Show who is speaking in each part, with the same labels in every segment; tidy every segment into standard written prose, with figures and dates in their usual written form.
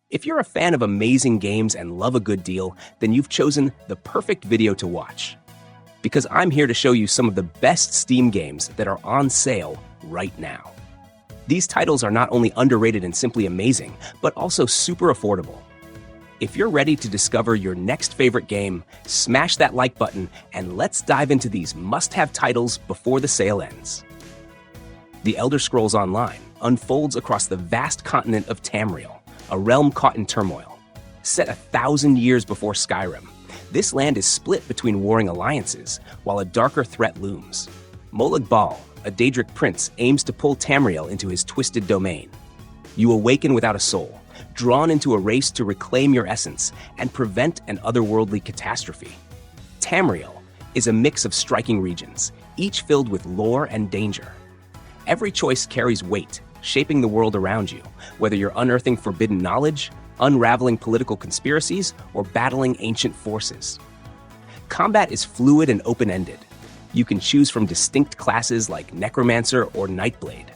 Speaker 1: If you're a fan of amazing games and love a good deal, then you've chosen the perfect video to watch. Because I'm here to show you some of the best Steam games that are on sale right now. These titles are not only underrated and simply amazing, but also super affordable. If you're ready to discover your next favorite game, smash that like button and let's dive into these must-have titles before the sale ends. The Elder Scrolls Online unfolds across the vast continent of Tamriel, a realm caught in turmoil. Set 1,000 years before Skyrim, this land is split between warring alliances, while a darker threat looms. Molag Bal, a Daedric prince, aims to pull Tamriel into his twisted domain. You awaken without a soul, drawn into a race to reclaim your essence and prevent an otherworldly catastrophe. Tamriel is a mix of striking regions, each filled with lore and danger. Every choice carries weight, shaping the world around you, whether you're unearthing forbidden knowledge, unraveling political conspiracies, or battling ancient forces. Combat is fluid and open-ended. You can choose from distinct classes like Necromancer or Nightblade.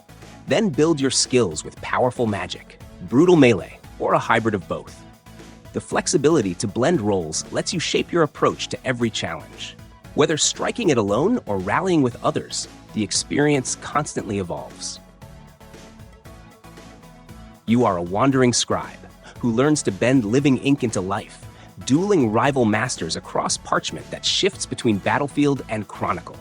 Speaker 1: Then build your skills with powerful magic, brutal melee, or a hybrid of both. The flexibility to blend roles lets you shape your approach to every challenge. Whether striking it alone or rallying with others, the experience constantly evolves. You are a wandering scribe who learns to bend living ink into life, dueling rival masters across parchment that shifts between battlefield and chronicle.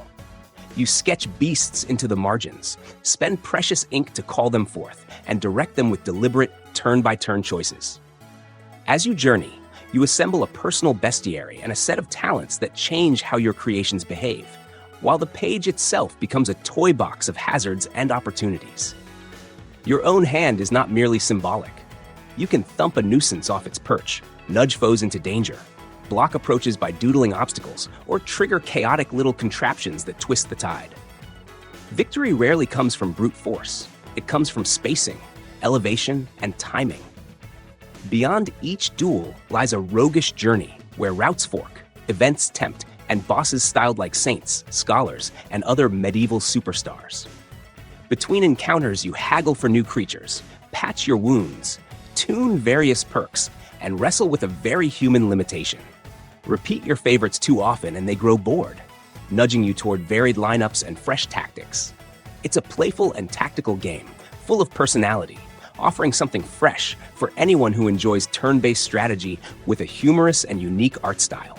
Speaker 1: You sketch beasts into the margins, spend precious ink to call them forth, and direct them with deliberate, turn-by-turn choices. As you journey, you assemble a personal bestiary and a set of talents that change how your creations behave, while the page itself becomes a toy box of hazards and opportunities. Your own hand is not merely symbolic. You can thump a nuisance off its perch, nudge foes into danger, block approaches by doodling obstacles, or trigger chaotic little contraptions that twist the tide. Victory rarely comes from brute force. It comes from spacing, elevation, and timing. Beyond each duel lies a roguish journey where routes fork, events tempt, and bosses styled like saints, scholars, and other medieval superstars. Between encounters, you haggle for new creatures, patch your wounds, tune various perks, and wrestle with a very human limitation. Repeat your favorites too often and they grow bored, nudging you toward varied lineups and fresh tactics. It's a playful and tactical game, full of personality, offering something fresh for anyone who enjoys turn-based strategy with a humorous and unique art style.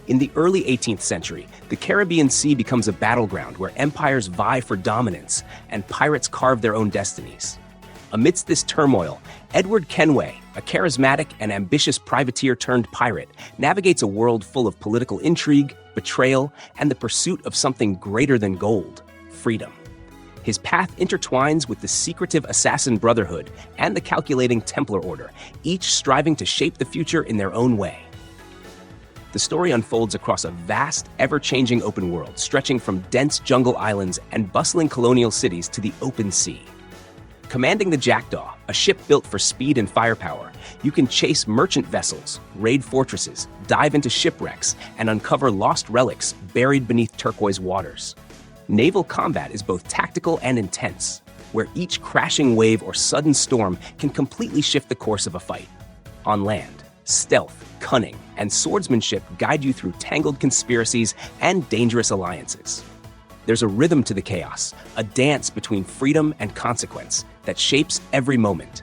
Speaker 1: In the early 18th century, the Caribbean Sea becomes a battleground where empires vie for dominance and pirates carve their own destinies. Amidst this turmoil, Edward Kenway, a charismatic and ambitious privateer turned pirate, navigates a world full of political intrigue, betrayal, and the pursuit of something greater than gold, freedom. His path intertwines with the secretive Assassin Brotherhood and the calculating Templar Order, each striving to shape the future in their own way. The story unfolds across a vast, ever-changing open world, stretching from dense jungle islands and bustling colonial cities to the open sea. Commanding the Jackdaw, a ship built for speed and firepower, you can chase merchant vessels, raid fortresses, dive into shipwrecks, and uncover lost relics buried beneath turquoise waters. Naval combat is both tactical and intense, where each crashing wave or sudden storm can completely shift the course of a fight. On land, stealth, cunning, and swordsmanship guide you through tangled conspiracies and dangerous alliances. There's a rhythm to the chaos, a dance between freedom and consequence that shapes every moment.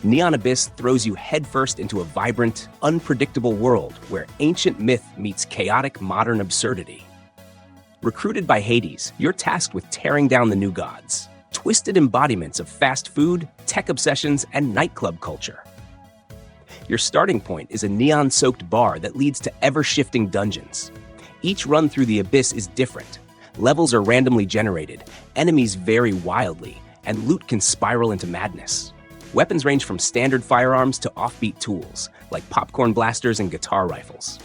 Speaker 1: Neon Abyss throws you headfirst into a vibrant, unpredictable world where ancient myth meets chaotic modern absurdity. Recruited by Hades, you're tasked with tearing down the new gods, twisted embodiments of fast food, tech obsessions, and nightclub culture. Your starting point is a neon-soaked bar that leads to ever-shifting dungeons. Each run through the Abyss is different. Levels are randomly generated, enemies vary wildly, and loot can spiral into madness. Weapons range from standard firearms to offbeat tools, like popcorn blasters and guitar rifles.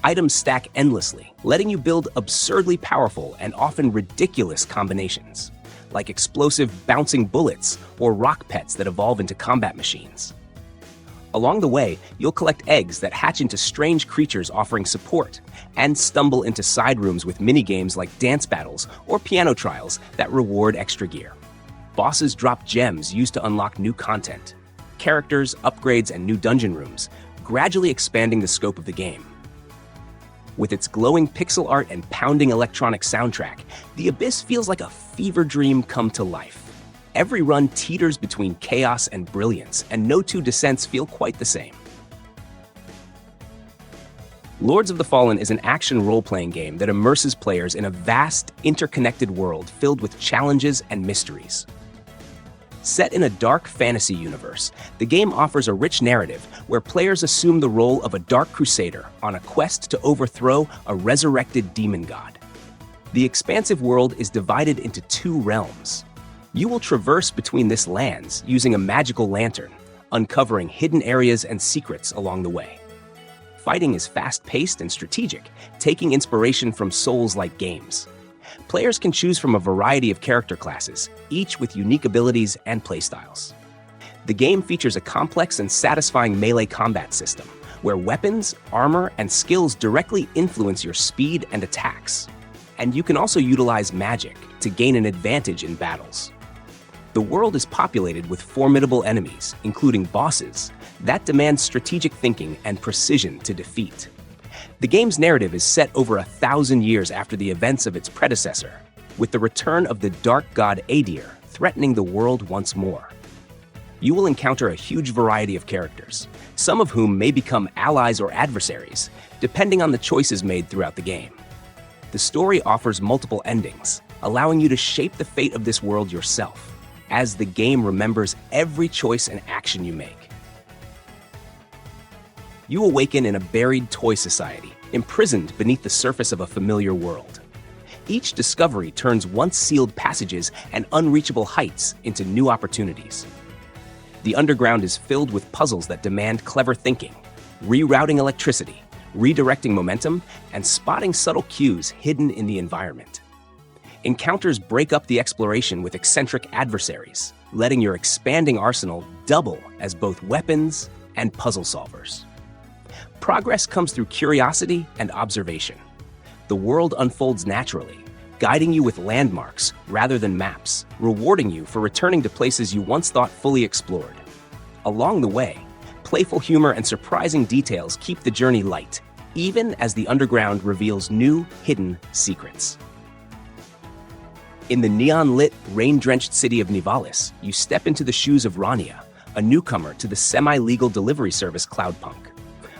Speaker 1: Items stack endlessly, letting you build absurdly powerful and often ridiculous combinations, like explosive bouncing bullets or rock pets that evolve into combat machines. Along the way, you'll collect eggs that hatch into strange creatures offering support, and stumble into side rooms with minigames like dance battles or piano trials that reward extra gear. Bosses drop gems used to unlock new content, characters, upgrades, and new dungeon rooms, gradually expanding the scope of the game. With its glowing pixel art and pounding electronic soundtrack, the Abyss feels like a fever dream come to life. Every run teeters between chaos and brilliance, and no two descents feel quite the same. Lords of the Fallen is an action role-playing game that immerses players in a vast, interconnected world filled with challenges and mysteries. Set in a dark fantasy universe, the game offers a rich narrative where players assume the role of a dark crusader on a quest to overthrow a resurrected demon god. The expansive world is divided into two realms. You will traverse between this lands using a magical lantern, uncovering hidden areas and secrets along the way. Fighting is fast-paced and strategic, taking inspiration from Souls-like games. Players can choose from a variety of character classes, each with unique abilities and playstyles. The game features a complex and satisfying melee combat system, where weapons, armor, and skills directly influence your speed and attacks. And you can also utilize magic to gain an advantage in battles. The world is populated with formidable enemies, including bosses, that demand strategic thinking and precision to defeat. The game's narrative is set over 1,000 years after the events of its predecessor, with the return of the dark god Adir threatening the world once more. You will encounter a huge variety of characters, some of whom may become allies or adversaries, depending on the choices made throughout the game. The story offers multiple endings, allowing you to shape the fate of this world yourself, as the game remembers every choice and action you make. You awaken in a buried toy society, imprisoned beneath the surface of a familiar world. Each discovery turns once sealed passages and unreachable heights into new opportunities. The underground is filled with puzzles that demand clever thinking, rerouting electricity, redirecting momentum, and spotting subtle cues hidden in the environment. Encounters break up the exploration with eccentric adversaries, letting your expanding arsenal double as both weapons and puzzle solvers. Progress comes through curiosity and observation. The world unfolds naturally, guiding you with landmarks rather than maps, rewarding you for returning to places you once thought fully explored. Along the way, playful humor and surprising details keep the journey light, even as the underground reveals new, hidden secrets. In the neon-lit, rain-drenched city of Nivalis, you step into the shoes of Rania, a newcomer to the semi-legal delivery service Cloudpunk.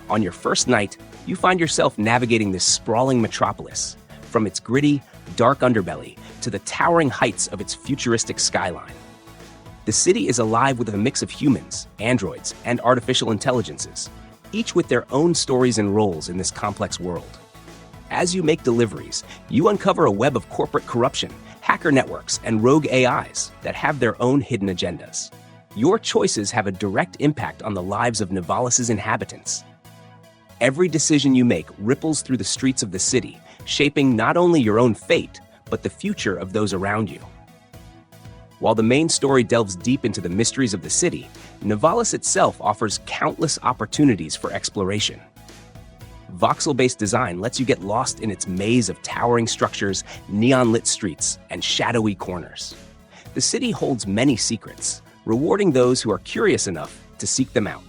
Speaker 1: On your first night, you find yourself navigating this sprawling metropolis, from its gritty, dark underbelly to the towering heights of its futuristic skyline. The city is alive with a mix of humans, androids, and artificial intelligences, each with their own stories and roles in this complex world. As you make deliveries, you uncover a web of corporate corruption, hacker networks, and rogue AIs that have their own hidden agendas. Your choices have a direct impact on the lives of Nivalis' inhabitants. Every decision you make ripples through the streets of the city, shaping not only your own fate, but the future of those around you. While the main story delves deep into the mysteries of the city, Nivalis itself offers countless opportunities for exploration. Voxel-based design lets you get lost in its maze of towering structures, neon-lit streets, and shadowy corners. The city holds many secrets, rewarding those who are curious enough to seek them out.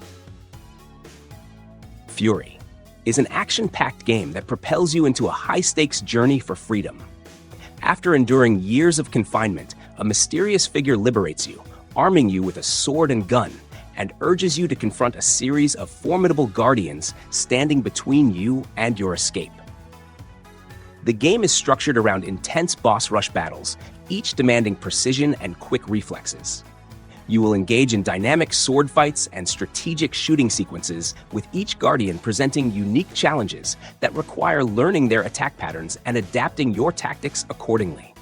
Speaker 1: Furi is an action-packed game that propels you into a high-stakes journey for freedom. After enduring years of confinement, a mysterious figure liberates you, arming you with a sword and gun, and urges you to confront a series of formidable guardians standing between you and your escape. The game is structured around intense boss rush battles, each demanding precision and quick reflexes. You will engage in dynamic sword fights and strategic shooting sequences, with each guardian presenting unique challenges that require learning their attack patterns and adapting your tactics accordingly.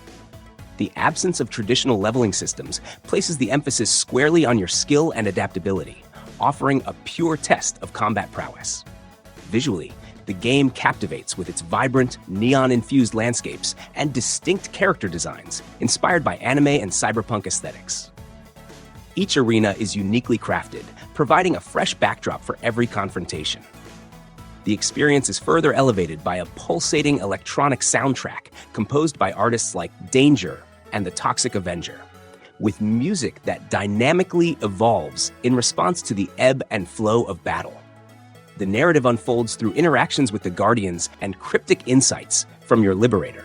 Speaker 1: The absence of traditional leveling systems places the emphasis squarely on your skill and adaptability, offering a pure test of combat prowess. Visually, the game captivates with its vibrant, neon-infused landscapes and distinct character designs inspired by anime and cyberpunk aesthetics. Each arena is uniquely crafted, providing a fresh backdrop for every confrontation. The experience is further elevated by a pulsating electronic soundtrack composed by artists like Danger and the Toxic Avenger. with music that dynamically evolves in response to the ebb and flow of battle. The narrative unfolds through interactions with the Guardians and cryptic insights from your Liberator,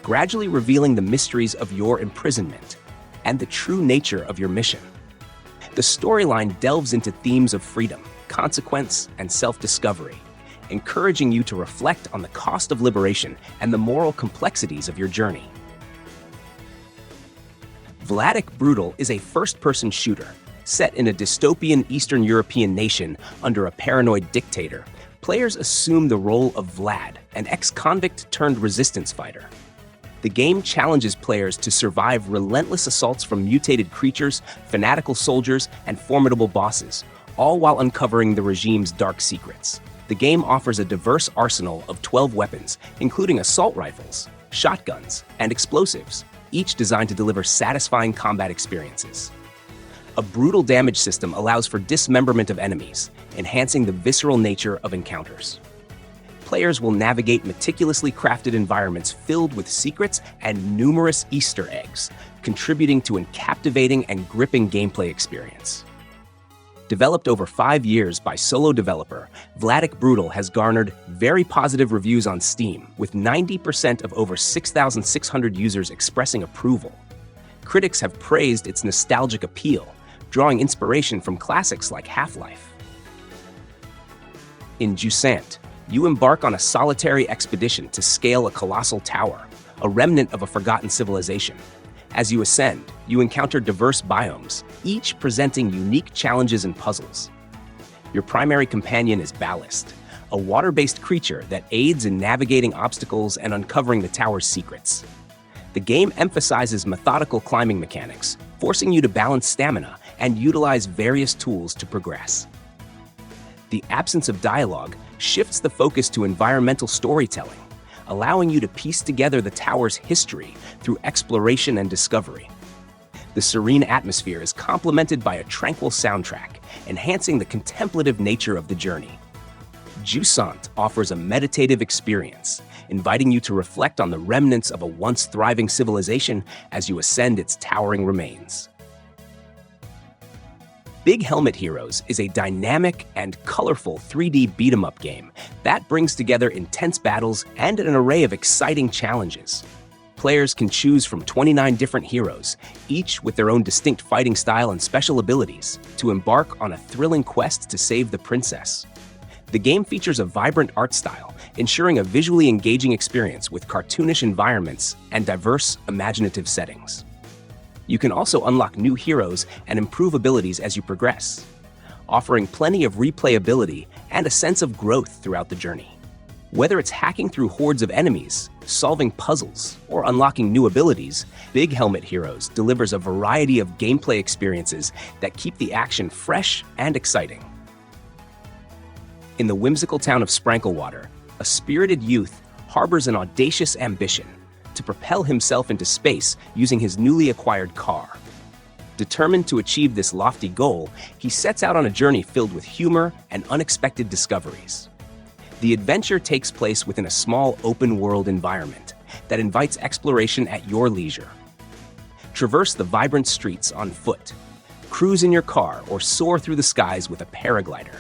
Speaker 1: gradually revealing the mysteries of your imprisonment and the true nature of your mission. The storyline delves into themes of freedom, consequence, and self-discovery, encouraging you to reflect on the cost of liberation and the moral complexities of your journey. VLADiK BRUTAL is a first-person shooter set in a dystopian Eastern European nation under a paranoid dictator. Players assume the role of Vlad, an ex-convict turned resistance fighter. The game challenges players to survive relentless assaults from mutated creatures, fanatical soldiers, and formidable bosses, all while uncovering the regime's dark secrets. The game offers a diverse arsenal of 12 weapons, including assault rifles, shotguns, and explosives, each designed to deliver satisfying combat experiences. A brutal damage system allows for dismemberment of enemies, enhancing the visceral nature of encounters. Players will navigate meticulously crafted environments filled with secrets and numerous Easter eggs, contributing to a captivating and gripping gameplay experience. Developed over 5 years by solo developer, VLADiK BRUTAL has garnered very positive reviews on Steam, with 90% of over 6,600 users expressing approval. Critics have praised its nostalgic appeal, drawing inspiration from classics like Half-Life. In Jusant, you embark on a solitary expedition to scale a colossal tower, a remnant of a forgotten civilization. As you ascend, you encounter diverse biomes, each presenting unique challenges and puzzles. Your primary companion is Ballast, a water-based creature that aids in navigating obstacles and uncovering the tower's secrets. The game emphasizes methodical climbing mechanics, forcing you to balance stamina and utilize various tools to progress. The absence of dialogue shifts the focus to environmental storytelling, allowing you to piece together the tower's history through exploration and discovery. The serene atmosphere is complemented by a tranquil soundtrack, enhancing the contemplative nature of the journey. Jusant offers a meditative experience, inviting you to reflect on the remnants of a once thriving civilization as you ascend its towering remains. Big Helmet Heroes is a dynamic and colorful 3D beat-em-up game that brings together intense battles and an array of exciting challenges. Players can choose from 29 different heroes, each with their own distinct fighting style and special abilities, to embark on a thrilling quest to save the princess. The game features a vibrant art style, ensuring a visually engaging experience with cartoonish environments and diverse, imaginative settings. You can also unlock new heroes and improve abilities as you progress, offering plenty of replayability and a sense of growth throughout the journey. Whether it's hacking through hordes of enemies, solving puzzles, or unlocking new abilities, Big Helmet Heroes delivers a variety of gameplay experiences that keep the action fresh and exciting. In the whimsical town of Spranklewater, a spirited youth harbors an audacious ambition to propel himself into space using his newly acquired car. Determined to achieve this lofty goal, he sets out on a journey filled with humor and unexpected discoveries. The adventure takes place within a small open-world environment that invites exploration at your leisure. Traverse the vibrant streets on foot, cruise in your car, or soar through the skies with a paraglider.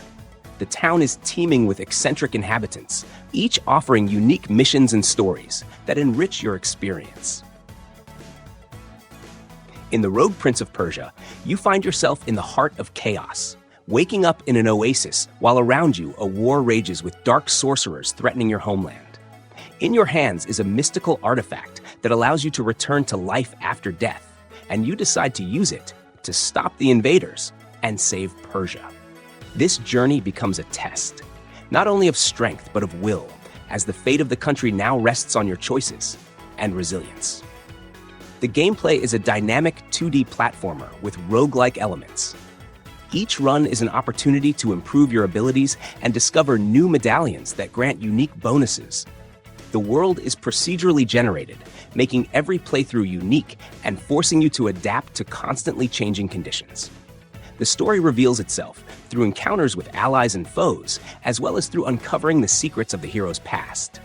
Speaker 1: The town is teeming with eccentric inhabitants, each offering unique missions and stories that enrich your experience. In the Rogue Prince of Persia, you find yourself in the heart of chaos, waking up in an oasis while around you a war rages with dark sorcerers threatening your homeland. In your hands is a mystical artifact that allows you to return to life after death, and you decide to use it to stop the invaders and save Persia. This journey becomes a test, not only of strength but of will, as the fate of the country now rests on your choices and resilience. The gameplay is a dynamic 2D platformer with roguelike elements. Each run is an opportunity to improve your abilities and discover new medallions that grant unique bonuses. The world is procedurally generated, making every playthrough unique and forcing you to adapt to constantly changing conditions. The story reveals itself through encounters with allies and foes, as well as through uncovering the secrets of the hero's past.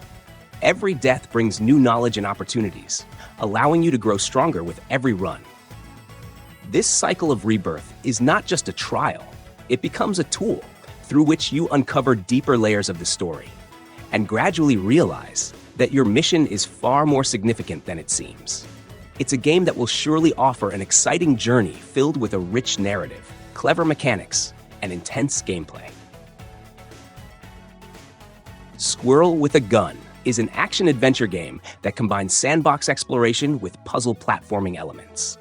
Speaker 1: Every death brings new knowledge and opportunities, allowing you to grow stronger with every run. This cycle of rebirth is not just a trial, it becomes a tool through which you uncover deeper layers of the story and gradually realize that your mission is far more significant than it seems. It's a game that will surely offer an exciting journey filled with a rich narrative, clever mechanics, and intense gameplay. Squirrel with a Gun is an action-adventure game that combines sandbox exploration with puzzle platforming elements.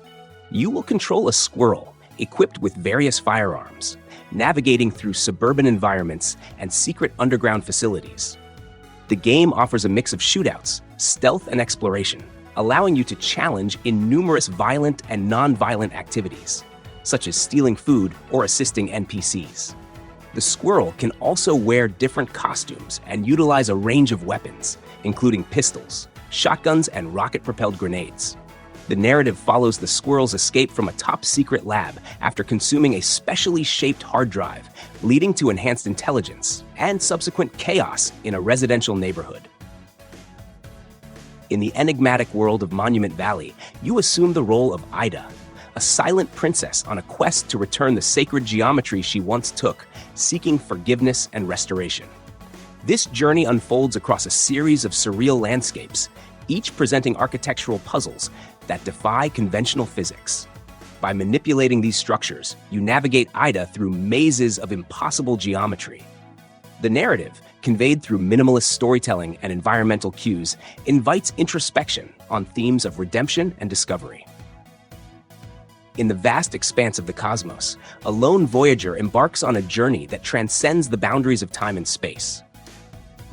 Speaker 1: You will control a squirrel equipped with various firearms, navigating through suburban environments and secret underground facilities. The game offers a mix of shootouts, stealth, and exploration, allowing you to challenge in numerous violent and non-violent activities, such as stealing food or assisting NPCs. The squirrel can also wear different costumes and utilize a range of weapons, including pistols, shotguns, and rocket-propelled grenades. The narrative follows the squirrel's escape from a top-secret lab after consuming a specially shaped hard drive, leading to enhanced intelligence and subsequent chaos in a residential neighborhood. In the enigmatic world of Monument Valley, you assume the role of Ida, a silent princess on a quest to return the sacred geometry she once took, seeking forgiveness and restoration. This journey unfolds across a series of surreal landscapes, each presenting architectural puzzles that defy conventional physics. By manipulating these structures, you navigate Ida through mazes of impossible geometry. The narrative, conveyed through minimalist storytelling and environmental cues, invites introspection on themes of redemption and discovery. In the vast expanse of the cosmos, a lone voyager embarks on a journey that transcends the boundaries of time and space.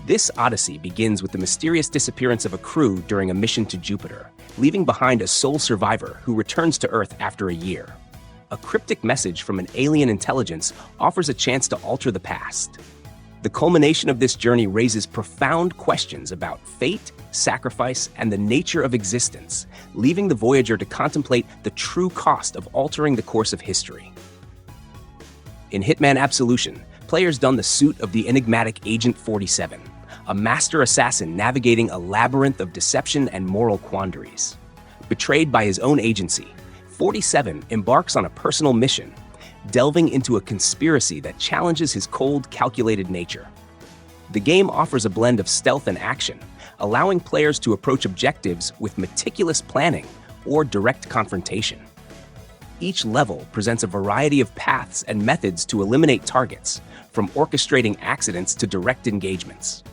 Speaker 1: This odyssey begins with the mysterious disappearance of a crew during a mission to Jupiter, leaving behind a sole survivor who returns to Earth after a year. A cryptic message from an alien intelligence offers a chance to alter the past. The culmination of this journey raises profound questions about fate, sacrifice, and the nature of existence, leaving the voyager to contemplate the true cost of altering the course of history. In Hitman Absolution, players don the suit of the enigmatic Agent 47, a master assassin navigating a labyrinth of deception and moral quandaries. Betrayed by his own agency, 47 embarks on a personal mission, delving into a conspiracy that challenges his cold, calculated nature. The game offers a blend of stealth and action, allowing players to approach objectives with meticulous planning or direct confrontation. Each level presents a variety of paths and methods to eliminate targets, from orchestrating accidents to direct engagements.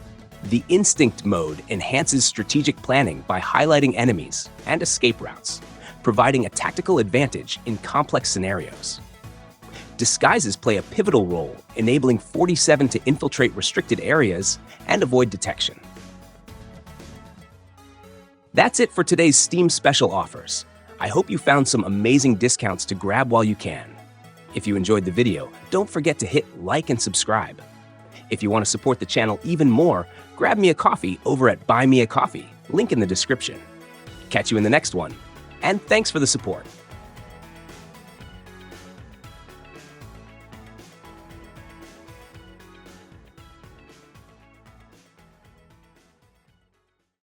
Speaker 1: The Instinct mode enhances strategic planning by highlighting enemies and escape routes, providing a tactical advantage in complex scenarios. Disguises play a pivotal role, enabling 47 to infiltrate restricted areas and avoid detection. That's it for today's Steam special offers. I hope you found some amazing discounts to grab while you can. If you enjoyed the video, don't forget to hit like and subscribe. If you want to support the channel even more, grab me a coffee over at Buy Me a Coffee, link in the description. Catch you in the next one, and thanks for the support.